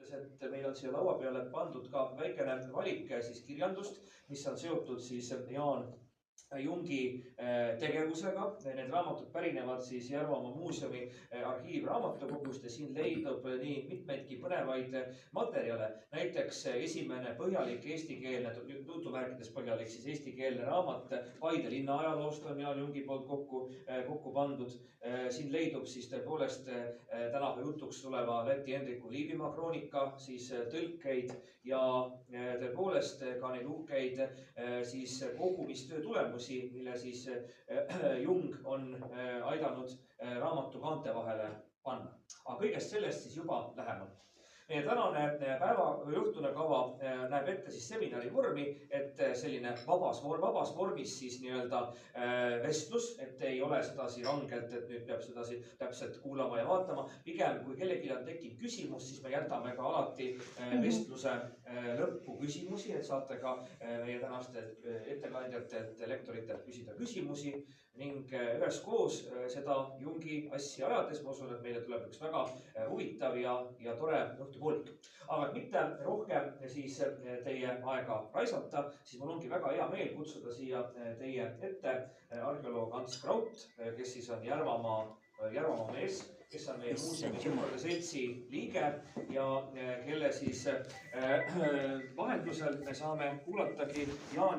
ütles, et meil on siia laua peale pandud ka väikene valik siis kirjandust, mis on seotud siis Jaan Jungi tegevusega. Need raamatud pärinevad siis Järvamaa muuseumi arhiivraamatukogust ja siin leidub nii mitmeidki põnevaid materjale. Näiteks esimene põhjalik eestikeelne, jutumärkides põhjalik siis eestikeelne raamat Paide linna ajaloost on Jaan Jungi poolt kokku pandud. Siin leidub siis tõepoolest tänapäeva jutuks tuleva Läti Hendriku Liivimaa kroonika siis tõlkeid ja tõepoolest ka neid uhkeid siis kogumistöö tulemusi, mille siis Jung on aidanud raamatu kaante vahele panna. Aga kõigest sellest siis juba lähemalt. Meie tänane päeva või õhtune kava näeb ette siis seminari vormi, et selline vabas vormis siis nii-öelda vestlus, et ei ole sedasi rangelt, et nüüd peab sedasi täpselt kuulama ja vaatama. Pigem, kui kellelgi on tekkinud küsimus, siis me jätame ka alati vestluse lõppu küsimusi, et saate ka meie tänastelt ettekandjatelt, lektoritelt küsida küsimusi ning üheskoos seda Jungi asja ajades, ma usun, et meile tuleb üks väga huvitav ja tore õhtupoolik. Aga mitte rohkem siis teie aega raisata, siis mul ongi väga hea meel kutsuda siia teie ette arheoloog Ants Kraut, kes siis on Järvamaa mees, kes on meie muuseumi sõprade seltsi liige ja kelle siis vahendusel me saame kuulatagi Jaan